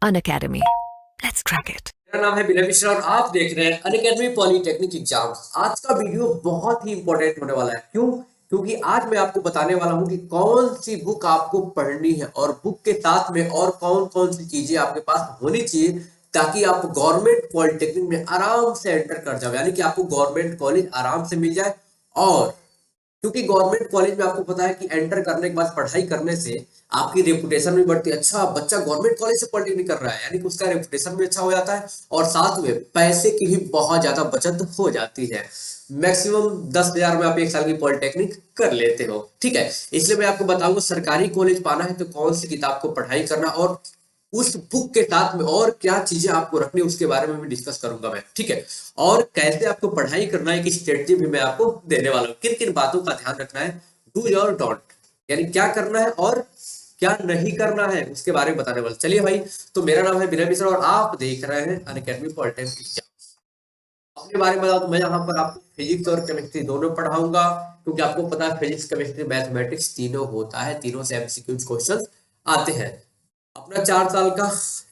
Unacademy. Let's crack it. मेरा नाम है विनय मिश्रा और आप देख रहे हैं अनअकैडमी पॉलिटेक्निक एग्जाम। आज का वीडियो बहुत ही इंपॉर्टेंट होने वाला है। क्यों? क्योंकि आज मैं आपको बताने वाला हूं कि कौन सी बुक आपको पढ़नी है और बुक के साथ में और कौन कौन सी चीजें आपके पास होनी चाहिए ताकि आप गवर्नमेंट पॉलिटेक्निक में आराम से एंटर कर जाओ, यानी कि आपको गवर्नमेंट कॉलेज आराम से मिल जाए। और क्योंकि गवर्नमेंट कॉलेज में आपको पता है कि एंटर करने के बाद पढ़ाई करने से आपकी रेपुटेशन भी बढ़ती है। अच्छा, बच्चा गवर्नमेंट कॉलेज से पॉलिटेक्निक कर रहा है, यानी कि उसका रेपुटेशन भी अच्छा हो जाता है और साथ में पैसे की भी बहुत ज्यादा बचत हो जाती है। मैक्सिमम 10,000 में आप एक साल की पॉलिटेक्निक कर लेते हो। ठीक है, इसलिए मैं आपको बताऊंगा सरकारी कॉलेज पाना है तो कौन सी किताब को पढ़ाई करना और उस बुक के साथ में और क्या चीजें आपको रखनी है उसके बारे में भी डिस्कस करूंगा मैं। ठीक है, और कैसे आपको पढ़ाई करना है कि स्ट्रेटजी भी मैं आपको देने वाला हूँ। किन किन बातों का ध्यान रखना है, डू और डोंट, यानी क्या करना है और क्या नहीं करना है उसके बारे में बताने वाला। चलिए भाई, तो मेरा नाम है विनय मिश्रा और आप देख रहे हैं अनअकैडमी पॉलिटेक्निक। अपने बारे में बताओ तो मैं यहाँ पर आपको फिजिक्स और केमिस्ट्री दोनों पढ़ाऊंगा, क्योंकि आपको पता है फिजिक्स केमिस्ट्री मैथमेटिक्स तीनों होता है, तीनों से एमसीक्यू क्वेश्चन आते हैं। अपना 4 साल का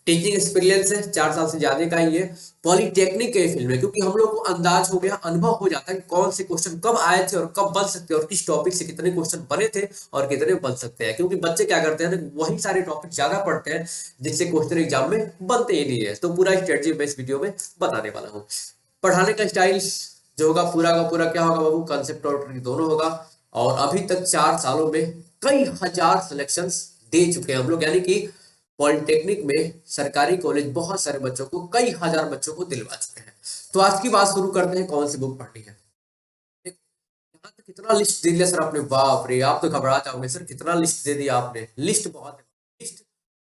टीचिंग एक्सपीरियंस है, 4 साल से ज्यादा का ही है पॉलिटेक्निक के फील्ड में, क्योंकि हम लोग को अंदाज हो गया, अनुभव हो जाता है कि कौन से क्वेश्चन कब आए थे और कब बन सकते हैं और किस टॉपिक से कितने क्वेश्चन बने थे और कितने बन सकते हैं। क्योंकि बच्चे क्या करते हैं ना, वही सारे टॉपिक ज्यादा पढ़ते हैं जिससे क्वेश्चन एग्जाम में बनते ही नहीं है। तो पूरा स्ट्रेटजी मैं इस वीडियो में बताने वाला हूँ। पढ़ाने का स्टाइल जो होगा पूरा का पूरा क्या होगा बाबू, कंसेप्ट और दोनों होगा। और अभी तक 4 सालों में कई हजार सिलेक्शंस दे चुके हैं हम लोग, यानी कि पॉलिटेक्निक में सरकारी कॉलेज बहुत सारे बच्चों को, कई हजार बच्चों को दिलवा चुके हैं। तो आज की बात शुरू करते हैं, कौन सी बुक पढ़नी है। यहाँ तक कितना लिस्ट दे दिया सर आपने, बाप रे, आप तो घबरा जाओगे सर, कितना लिस्ट दे दिया आपने। लिस्ट बहुत है, लिस्ट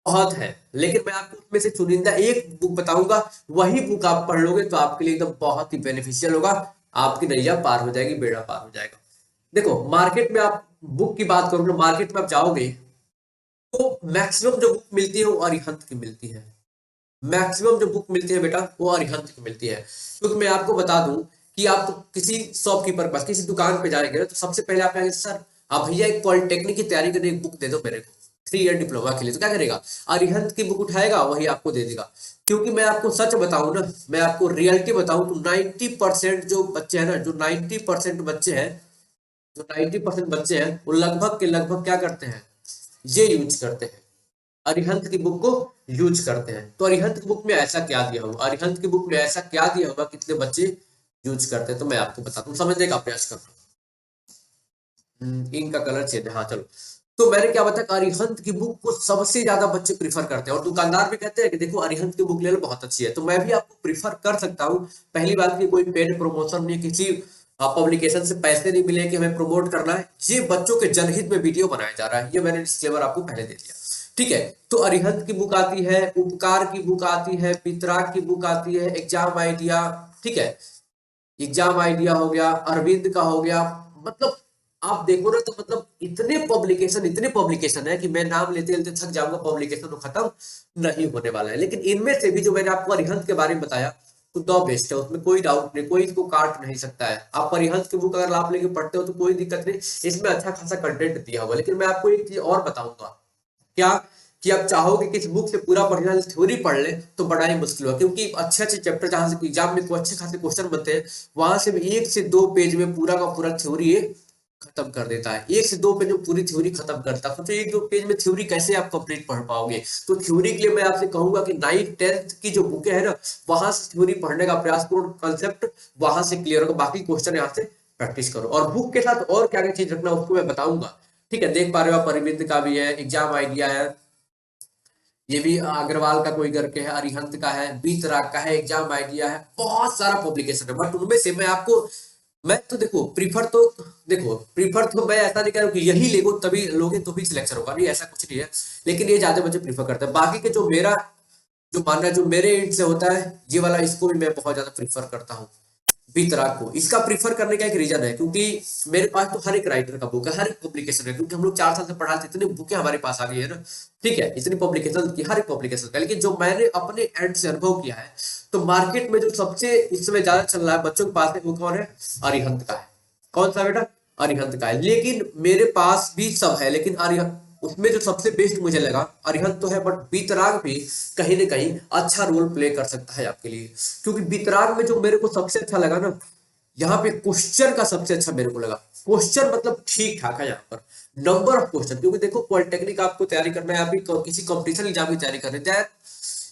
बहुत है, लेकिन मैं आपको उसमें से चुनिंदा एक बुक बताऊंगा, वही बुक आप पढ़ लोगे तो आपके लिए एकदम बहुत ही बेनिफिशियल होगा। आपकी नैया पार हो जाएगी, बेड़ा पार हो जाएगा। देखो, मार्केट में आप बुक की बात करोगे, मार्केट में आप जाओगे तो मैक्सिमम जो बुक मिलती है वो अरिहंत की मिलती है। मैक्सिमम जो बुक मिलती है बेटा वो अरिहंत की मिलती है। क्योंकि मैं आपको बता दूं कि आप तो किसी शॉपकीपर के पास, किसी दुकान पे जाएंगे तो सबसे पहले आप कहेंगे सर आप भैया एक पॉलिटेक्निक की तैयारी करने एक बुक दे दो मेरे को 3 ईयर डिप्लोमा के लिए। तो क्या करेगा, अरिहंत की बुक उठाएगा, वही आपको दे देगा। क्योंकि मैं आपको सच बताऊं ना, मैं आपको रियलिटी बताऊं तो 90% जो बच्चे हैं ना, जो 90% बच्चे हैं, जो 90% बच्चे हैं वो लगभग के लगभग क्या करते हैं, ये यूज करते हैं, अरिहंत की बुक को यूज करते हैं। तो अरिहंत की बुक में ऐसा क्या दिया होगा, अरिहंत की बुक में ऐसा क्या दिया होगा, कितने बच्चे यूज करते हैं, तो मैं आपको बताता हूँ, समझने का प्रयास करता हूँ। इनका कलर चेंज है, हाँ चलो। तो मैंने क्या बताया, अरिहंत की बुक को सबसे ज्यादा बच्चे प्रीफर करते हैं और दुकानदार भी कहते हैं कि देखो अरिहंत की बुक ले लो, बहुत अच्छी है। तो मैं भी आपको प्रीफर कर सकता हूँ। पहली बात की कोई पेड प्रमोशन नहीं, किसी पब्लिकेशन से पैसे नहीं मिले कि हमें प्रमोट करना है, ये बच्चों के जनहित में वीडियो बनाया जा रहा है, ये मैंने डिस्क्लेमर आपको पहले दे दिया। ठीक है, तो अरिहंत की बुक आती है, उपकार की बुक आती है, पितराग की बुक आती है, एग्जाम आइडिया, ठीक है, एग्जाम आइडिया हो गया, अरविंद का हो गया। मतलब आप देखो ना तो मतलब इतने पब्लिकेशन है कि मैं नाम लेते लेते थक जाऊंगा, पब्लिकेशन तो खत्म नहीं होने वाला है। लेकिन इनमें से भी जो मैंने आपको अरिहंत के बारे में बताया तो द बेस्ट है, उसमें कोई डाउट नहीं, कोई इसको काट नहीं सकता है। आप अरिहंत की बुक अगर आप लेके पढ़ते हो तो कोई दिक्कत नहीं, इसमें अच्छा खासा कंटेंट दिया हुआ। लेकिन मैं आपको एक चीज और बताऊंगा, क्या, कि आप चाहोगे कि इस बुक से पूरा बढ़िया थ्योरी पढ़ ले तो बड़ा ही मुश्किल होगा, क्योंकि अच्छे अच्छे चैप्टर जहां से एग्जाम में अच्छे खासे क्वेश्चन बनते हैं वहां से भी 1 से 2 पेज में पूरा का पूरा थ्योरी खत्म कर देता है। 1 से 2 पेज में पूरी थ्योरी खत्म करता है। सोचो 1-2 पेज में थ्योरी कैसे आप कंप्लीट पढ़ पाओगे। तो थ्योरी के लिए मैं आपसे कहूंगा कि 9th-10th की जो बुकें है ना, वहां से थ्योरी पढ़ने का प्रयास करो, कंसेप्ट वहां से क्लियर होगा, बाकी क्वेश्चन यहाँ से प्रैक्टिस करो। और बुक के साथ और क्या क्या चीज रखना उसको मैं बताऊंगा। ठीक है, देख पा रहे हो आप, अरविंद का भी है, एग्जाम आइडिया है, ये भी अग्रवाल का कोई करके है, अरिहंत का है, बीतराग का है, एग्जाम आइडिया है, बहुत सारा पब्लिकेशन है। बट उनमें से मैं आपको, मैं तो देखो प्रीफर तो, देखो प्रीफर तो मैं ऐसा नहीं कह रहा हूं कि यही लेगो तभी लोगे तो ही सिलेक्शन होगा, नहीं ऐसा कुछ नहीं है। लेकिन ये ज्यादा बच्चे प्रीफर करते हैं। बाकी के जो मेरा जो मानना है, जो मेरे एंड से होता है ये वाला, इसको भी मैं बहुत ज्यादा प्रीफर करता हूँ, बीतराग को। इसका प्रीफर करने का एक रीजन है, क्योंकि मेरे पास तो हर एक राइटर का बुक है, हर एक पब्लिकेशन है, क्योंकि हम लोग 4 साल से पढ़ा, इतनी बुकें हमारे पास आ गई है ना। ठीक है, इतनी पब्लिकेशन की, हर एक पब्लिकेशन का। लेकिन जो मैंने अपने एंड से अनुभव किया है, तो मार्केट में जो सबसे इस समय ज्यादा चल रहा है बच्चों के पास है, वो कौन है, अरिहंत का है। कौन सा बेटा, अरिहंत का है। लेकिन मेरे पास भी सब है, लेकिन अरिहंत उसमें जो सबसे बेस्ट मुझे लगा, अरिहंत तो है बट वीतराग भी कहीं ना कहीं अच्छा रोल प्ले कर सकता है आपके लिए। क्योंकि वीतराग में जो मेरे को सबसे अच्छा लगा ना, यहाँ पे क्वेश्चन का सबसे अच्छा मेरे को लगा। क्वेश्चन मतलब ठीक ठाक है यहाँ पर, नंबर ऑफ क्वेश्चन। क्योंकि देखो पॉलिटेक्निक आपको तैयारी करना है, आप किसी कंपटीशन एग्जाम की तैयारी कर रहे हैं,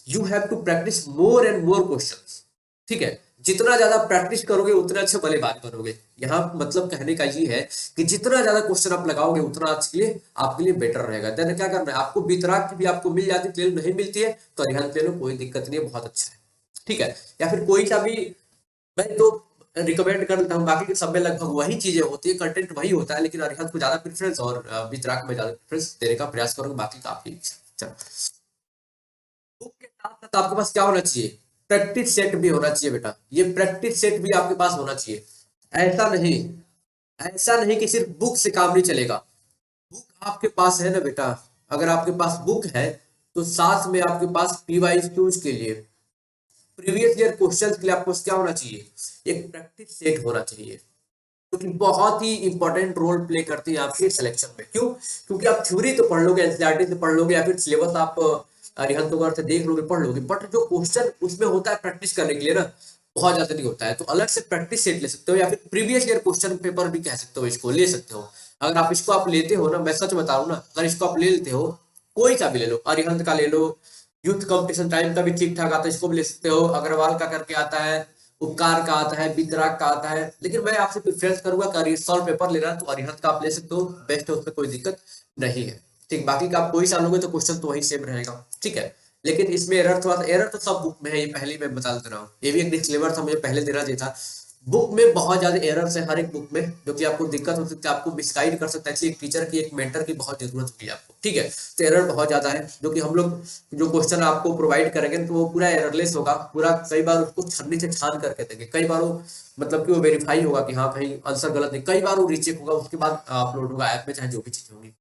you have to practice more and more question. ठीक है, जितना ज्यादा प्रैक्टिस करोगे उतना अच्छे बल्लेबाज बनोगे। यहाँ मतलब कहने का ये है कि जितना ज्यादा क्वेश्चन आप लगाओगे उतना आपके लिए बेटर रहेगा। देन क्या करना है आपको, वितराग की भी आपको मिल जाती है, नहीं मिलती है तो अरिहंत ले लो, कोई दिक्कत नहीं है, बहुत अच्छा है। ठीक है, या फिर कोई सा भी मैं तो रिकमेंड कर देता हूँ। बाकी के सब में लगभग वही चीजें होती है, कंटेंट वही होता है, लेकिन अरिहंत को ज्यादा प्रेफरेंस और वितराग में ज्यादा प्रेफरेंस देने का प्रयास करूंगा। बाकी काफी चलो, बुक के साथ साथ आपके पास क्या होना चाहिए, प्रैक्टिस सेट भी होना चाहिए बेटा। ये प्रैक्टिस सेट भी आपके पास होना चाहिए। ऐसा नहीं ऐसा नहीं कि सिर्फ बुक से काम नहीं चलेगा। बुक आपके पास है ना बेटा, अगर आपके पास बुक है तो साथ में आपके पास पीवाईक्यूज के लिए, प्रीवियस ईयर क्वेश्चंस के लिए आपको क्या होना चाहिए, एक प्रैक्टिस सेट होना चाहिए, क्योंकि बहुत ही इंपॉर्टेंट रोल प्ले करती है आपके सिलेक्शन में। क्यों? क्योंकि आप थ्योरी तो पढ़ लोगे, एनसीईआरटी से पढ़ लोगे, या फिर सिलेबस आप अरिहंत वगैरह से देख लोगे, पढ़ लोगे, बट जो क्वेश्चन उसमें होता है प्रैक्टिस करने के लिए ना, बहुत ज्यादा नहीं होता है। तो अलग से प्रैक्टिस सेट ले सकते हो, या फिर प्रीवियस ईयर क्वेश्चन पेपर भी कह सकते हो, इसको ले सकते हो। अगर आप इसको आप लेते हो ना, मैं सच बता रहा हूँ ना, अगर इसको आप ले लेते हो, कोई सा भी ले लो, अरिहंत का ले लो, यूथ कंपटीशन टाइम का भी ठीक ठाक आता है, इसको भी ले सकते हो, अग्रवाल का करके आता है, उपकार का आता है, वितराग का आता है। लेकिन मैं आपसे प्रेफरेंस करूंगा कि सॉल्व पेपर लेना तो अरिहंत का आप ले सकते हो, बेस्ट है, उसमें कोई दिक्कत नहीं है। ठीक, बाकी का आप कोई सा लोगे तो क्वेश्चन तो वही सेम रहेगा। ठीक है, लेकिन इसमें एरर थोड़ा, एरर तो सब बुक में है, ये पहले ही मैं बता दे रहा हूँ, ये भी एक डिस्क्लेमर था, मुझे पहले देना चाहिए था। बुक में बहुत ज्यादा एरर्स है, हर एक बुक में, जो कि आपको दिक्कत हो सकती है, आपको मिसगाइड कर सकता है। इसलिए एक टीचर की, एक मेंटर की बहुत जरूरत होती है आपको। ठीक है, तो एरर बहुत ज्यादा है, जो कि हम लोग जो क्वेश्चन आपको प्रोवाइड करेंगे तो वो पूरा एररलेस होगा, पूरा कई बार उसको छन्नी से छान करके देंगे, कई बार वो मतलब कि वो वेरीफाई होगा कि हाँ कहीं आंसर गलत नहीं, कई बार वो रीचेक होगा, उसके बाद अपलोड होगा ऐप में, चाहे जो भी चीजें होंगी।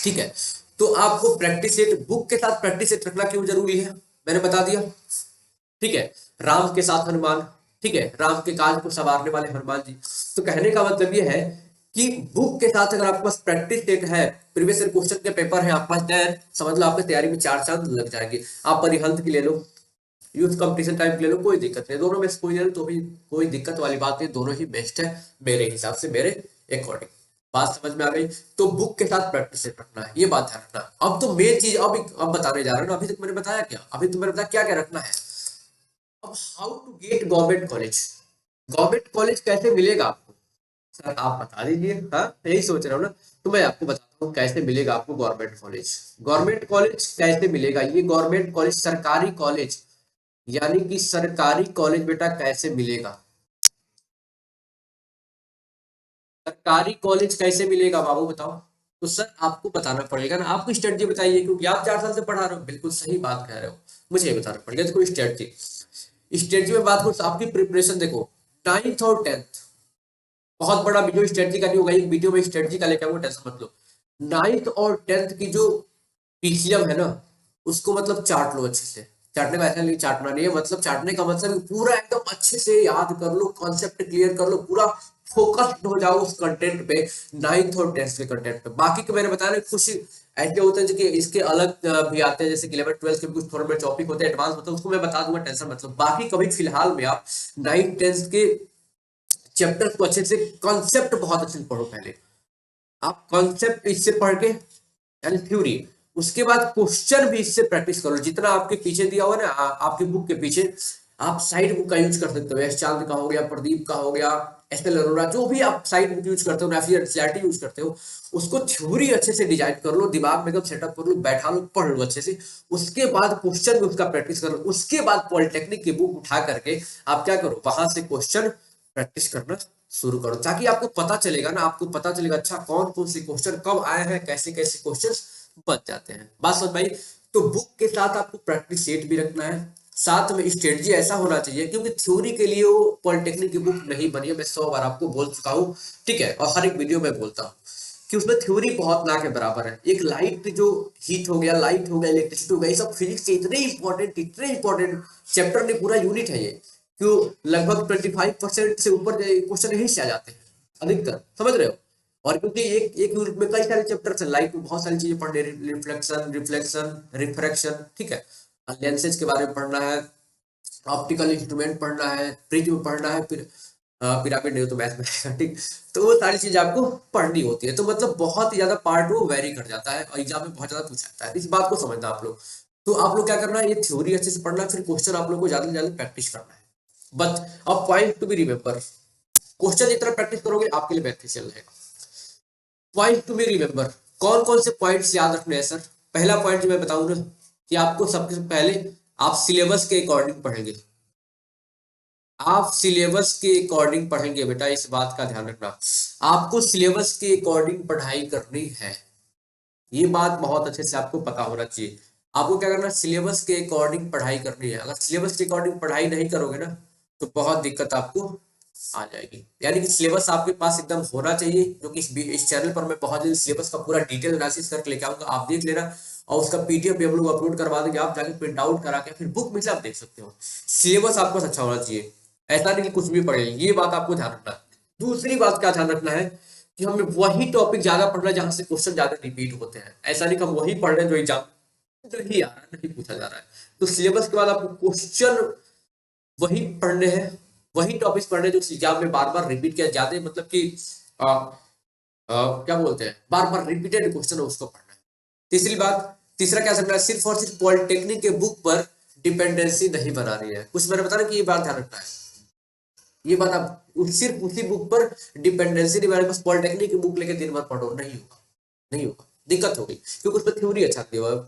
ठीक है, तो आपको प्रैक्टिस सेट, बुक के साथ प्रैक्टिस सेट रखना क्यों जरूरी है, मैंने बता दिया। ठीक है, राम के साथ हनुमान, ठीक है, राम के काज को संवारने वाले हनुमान जी। तो कहने का मतलब ये है कि बुक के साथ अगर आपके पास प्रैक्टिस सेट है, प्रीवियस ईयर क्वेश्चन के पेपर है आपके पास, देन समझ लो आपकी तैयारी में 4 चांद लग जाएंगे। आप परिहंत की ले लो, यूथ कंपटीशन टाइप ले लो, कोई दिक्कत नहीं, दोनों में से कोई ले लो तो भी कोई दिक्कत वाली बात नहीं, दोनों ही बेस्ट है मेरे हिसाब से, मेरे अकॉर्डिंग। बात समझ में आ गई? तो बुक के साथ प्रैक्टिस सेट रखना है, ये बात ध्यान रखना। अब तो मेन चीज अब बताने जा रहा हूँ ना, अभी तक मैंने बताया क्या, अभी तो मैंने बताया क्या क्या रखना है। अब how to get government college, government college कैसे मिलेगा आपको, सर आप बता दीजिए। हाँ, यही सोच रहा हूँ ना, तो मैं आपको बताता हूँ कैसे मिलेगा आपको गवर्नमेंट कॉलेज। गवर्नमेंट कॉलेज कैसे मिलेगा, ये गवर्नमेंट कॉलेज, सरकारी कॉलेज, यानी कि सरकारी कॉलेज बेटा कैसे मिलेगा, सरकारी कॉलेज कैसे मिलेगा बाबू बताओ। तो सर आपको बताना पड़ेगा ना, आपको स्ट्रेटजी बताइए, क्योंकि आप 4 साल से पढ़ा रहे हो, बिल्कुल सही बात कह रहे हो, मुझे ये बताना पड़ेगा। देखो स्ट्रेटजी, स्ट्रेटजी में बात करूँ तो आपकी प्रिपरेशन देखो, 9th और 10th, बहुत बड़ा वीडियो स्ट्रेटजी का नहीं होगा, एक वीडियो में स्ट्रेटजी का लेकर आऊंगा, टेंशन मत लो। 9th और 10th की जो पीसीएम है ना, उसको मतलब चाट लो अच्छे से। चाटने का ऐसा नहीं, चाटना नहीं है, मतलब चाटने का मतलब पूरा एकदम अच्छे से याद कर लो, कॉन्सेप्ट क्लियर कर लो, पूरा फोकस्ड हो जाओ उस कंटेंट पे, 9th और 10th के कंटेंट पे। बाकी के मैंने बताया ना, कुछ ऐसे होते हैं जो कि इसके अलग भी आते हैं, जैसे कि 11th 12th के भी कुछ थोड़े बहुत टॉपिक होते हैं, एडवांस होते हैं, उसको मैं बता दूंगा, टेंशन मतलब। बाकी कभी फिलहाल में आप 9th 10th के चैप्टर को अच्छे से, कॉन्सेप्ट बहुत अच्छे से पढ़ो पहले। आप कॉन्सेप्ट इससे पढ़ के, यानी थ्योरी, उसके बाद क्वेश्चन भी इससे प्रैक्टिस करो। जितना आपके पीछे दिया हुआ ना, आपके बुक के पीछे, आप साइड बुक का यूज कर सकते हो, एस चांद का हो गया, प्रदीप का हो गया, एस एल अरोड़ा, जो भी आप साइड बुक यूज करते हो, या फिर एनसीईआरटी यूज करते हो, उसको थ्योरी अच्छे से डिजाइन कर लो, दिमाग में एकदम सेटअप कर लो, बैठा लो, पढ़ लो अच्छे से। उसके बाद क्वेश्चन भी उसका प्रैक्टिस कर लो। उसके बाद पॉलिटेक्निक की बुक उठा करके आप क्या करो, वहां से क्वेश्चन प्रैक्टिस करना शुरू करो, ताकि आपको पता चलेगा ना, आपको पता चलेगा अच्छा कौन कौन से क्वेश्चन कब आए हैं, कैसे कैसे क्वेश्चन बच जाते हैं। बात समझ भाई? तो बुक के साथ आपको प्रैक्टिस सेट भी रखना है, साथ में स्ट्रेटजी ऐसा होना चाहिए, क्योंकि थ्योरी के लिए वो पॉलिटेक्निक की बुक नहीं बनी है, मैं 100 बार आपको बोल चुका हूँ। ठीक है, और हर एक वीडियो में बोलता हूँ कि उसमें थ्योरी बहुत ना के बराबर है। एक लाइट जो हीट हो गया, लाइट हो गया, इलेक्ट्रिसिटी हो गया, ये सब फिजिक्स के इतने इंपॉर्टेंट चैप्टर ने, पूरा यूनिट है ये, क्यों लगभग 25% से ऊपर क्वेश्चन यही से आ जाते हैं अधिकतर, समझ रहे हो? और क्योंकि एक यूनिट में कई सारे चैप्टर्स हैं, लाइफ में बहुत सारी चीजें पढ़ने, रिफ्लेक्शन रिफ्रैक्शन, ठीक है, लेंसेज के बारे में पढ़ना है, ऑप्टिकल इंस्ट्रूमेंट पढ़ना है, प्रिज्म पढ़ना है, फिर पिरामिड नहीं हो तो मैथ में आएगा, ठीक। तो वो सारी चीजें आपको पढ़नी होती है, तो मतलब बहुत ही ज्यादा पार्ट वो वेरी कर जाता है और एग्जाम में बहुत ज्यादा पूछा जाता है, इस बात को समझना आप लोग। तो आप लोग क्या करना है, ये थ्योरी अच्छे से पढ़ना है, फिर क्वेश्चन आप लोग को ज्यादा से ज्यादा प्रैक्टिस करना है। बट अब point to be remember, question जितना प्रैक्टिस करोगे आपके लिए बेनिफिशियल रहेगा। पॉइंट टू बी रिमेंबर, कौन कौन से पॉइंट्स याद रखने हैं सर? पहला पॉइंट जो मैं बताऊं ना, कि आपको सबसे पहले आप सिलेबस के अकॉर्डिंग पढ़ेंगे, आप सिलेबस के अकॉर्डिंग पढ़ेंगे बेटा, इस बात का ध्यान रखना। आपको सिलेबस के अकॉर्डिंग पढ़ाई करनी है, ये बात बहुत अच्छे से आपको पता होना चाहिए। आपको क्या करना है, सिलेबस के अकॉर्डिंग पढ़ाई करनी है। अगर सिलेबस के अकॉर्डिंग पढ़ाई नहीं करोगे ना, तो बहुत दिक्कत आपको आ जाएगी। यानी कि सिलेबस आपके पास एकदम होना चाहिए, जो कि इस चैनल पर मैं बहुत जल्द सिलेबस का पूरा डिटेल एनालिसिस करके लेके आऊंगा, आप देख लेना। और उसका पीडीएफ भी हम लोग अपलोड करवा देंगे, आप जाके प्रिंट आउट करा के फिर बुक में से आप देख सकते हो। सिलेबस आपको अच्छा होना चाहिए, ऐसा नहीं कि कुछ भी पढ़े, ये बात आपको ध्यान रखना है। दूसरी बात क्या ध्यान रखना है, कि हमें वही टॉपिक ज्यादा पढ़ना है जहां से क्वेश्चन ज्यादा रिपीट होते हैं। ऐसा नहीं कि हम वही पढ़ रहे हैं जो एग्जाम नहीं आ रहा है, नहीं पूछा जा रहा है। तो सिलेबस के बाद आपको क्वेश्चन वही पढ़ने हैं, वही टॉपिक्स पढ़ने जो एग्जाम में बार बार रिपीट किया जाते हैं, मतलब कि क्या बोलते हैं, बार बार रिपीटेड क्वेश्चन है, उसको पढ़ना है। तीसरी बात, तीसरा क्या समझना है, सिर्फ और सिर्फ पॉलिटेक्निक के बुक पर डिपेंडेंसी नहीं बना रही है। कुछ मैंने बताया कि ये बात ध्यान रखना है, ये बात आप सिर्फ उसी बुक पर डिपेंडेंसी नहीं बना, बस पॉलिटेक्निक की बुक लेके दिन भर पढ़ो, नहीं होगा, नहीं होगा, दिक्कत होगी, क्योंकि उसमें थ्योरी अच्छा दिया हुआ है।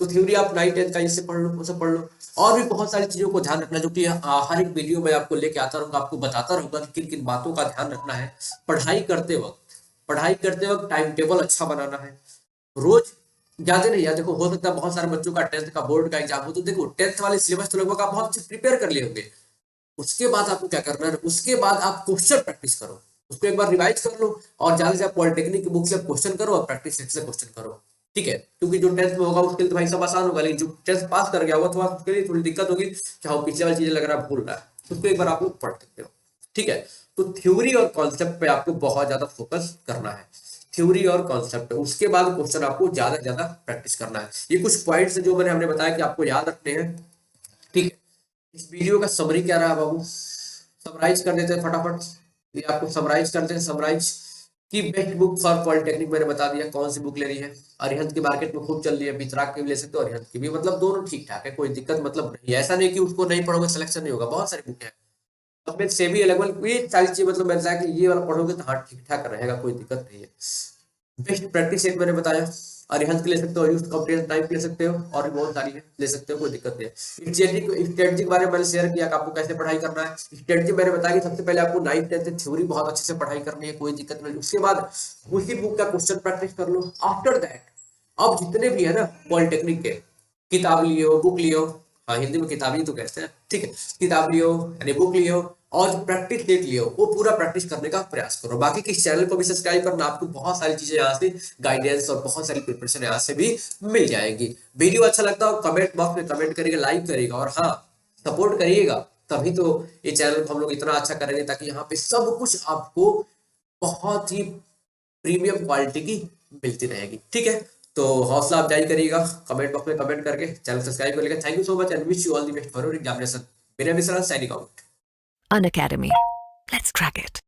तो थ्योरी आप 9th 10th का इससे पढ़ लो, उससे पढ़ लो। और भी बहुत सारी चीजों को ध्यान रखना, जो कि हर एक वीडियो में आपको लेके आता रहूंगा, आपको बताता रहूंगा कि किन किन बातों का ध्यान रखना है। पढ़ाई करते वक्त, पढ़ाई करते वक्त टाइम टेबल अच्छा बनाना है, रोज ज्यादा नहीं यार। देखो, हो सकता है बहुत सारे बच्चों का 10th का बोर्ड का एग्जाम हो, तो देखो 10th वाले सिलेबस तो लगभग आप बहुत अच्छे प्रिपेयर कर लिए होंगे। उसके बाद आपको क्या करना है, उसके बाद आप क्वेश्चन प्रैक्टिस करो, उसको एक बार रिवाइज कर लो, और ज्यादा से ज्यादा पॉलिटेक्निक की बुक से क्वेश्चन करो और प्रैक्टिस सेट से क्वेश्चन करो, ठीक है। क्योंकि जो 10th में होगा उसके लिए तो भाई सब आसान होगा, लेकिन जो 10th पास कर गया होगा तो उसके लिए थोड़ी दिक्कत होगी कि हाँ पिछले वाली चीजें लग रहा है भूल रहा है, उसको एक बार आप लोग पढ़ सकते हो, ठीक है। तो थ्योरी और कॉन्सेप्ट पे आपको बहुत ज्यादा फोकस करना है, थ्योरी और कॉन्सेप्ट, उसके बाद क्वेश्चन आपको ज्यादा से ज्यादा प्रैक्टिस करना है। ये कुछ पॉइंट्स जो मैंने हमने बताया कि आपको याद रखने हैं, ठीक है। इस वीडियो का समरी क्या रहा बाबू, समराइज कर देते हैं फटाफट, ये आपको समराइज करते हैं। समराइज की बेस्ट बुक फॉर पॉलिटेक्निक मैंने बता दिया कौन सी बुक ले रही है। अरिहंत की मार्केट में खूब चल रही है, पितराक की भी ले सकते हो, अरिहंत की भी, मतलब दोनों ठीक ठाक है, कोई दिक्कत मतलब नहीं है। ऐसा नहीं कि उसको नहीं पढ़ोगे सिलेक्शन नहीं होगा, बहुत सारी बुक है। अब में सेमी अलग ये सारी चीज मतलब मैंने कि ये वाला पढ़ोगे तो हाँ ठीक ठाक रहेगा, कोई दिक्कत नहीं है। बेस्ट प्रैक्टिस सेट मैंने बताया, अरिहंत के ले सकते हो, यूथ कॉम्पिटिशन टाइप ले सकते हो, और भी बहुत सारी है, ले सकते हो, कोई दिक्कत नहीं है। स्ट्रेटजी के बारे में मैंने शेयर किया कि आपको कैसे पढ़ाई करना है। स्ट्रेटजी मैंने बताया कि सबसे पहले आपको 9th 10th थ्योरी बहुत अच्छे से पढ़ाई करनी है, कोई दिक्कत नहीं। उसके बाद उसी बुक का क्वेश्चन प्रैक्टिस कर लो। आफ्टर दैट अब जितने भी है ना पॉलिटेक्निक के, किताब लियो, बुक लियो, हाँ हिंदी में किताब ही तो कहते हैं, ठीक है, किताब लियो यानी बुक लियो, और प्रैक्टिस सेट लियो, वो पूरा प्रैक्टिस करने का प्रयास करो। बाकी किस चैनल को भी सब्सक्राइब करना, आपको बहुत सारी चीजें यहाँ से गाइडेंस और बहुत सारी प्रिपरेशन यहाँ से भी मिल जाएगी। वीडियो अच्छा लगता हो कमेंट बॉक्स में कमेंट करिएगा, लाइक करिएगा, और हाँ सपोर्ट करिएगा, तभी तो ये चैनल को हम लोग इतना अच्छा करेंगे, ताकि यहाँ पे सब कुछ आपको बहुत ही प्रीमियम क्वालिटी की मिलती रहेगी, ठीक है। तो हौसला अफजाई करिएगा, कमेंट बॉक्स में कमेंट करके चैनल सब्सक्राइब कर लेगा। Thank you so much and wish you all the best for your examination. मेरा विश्वास signing out. Unacademy. Let's crack it.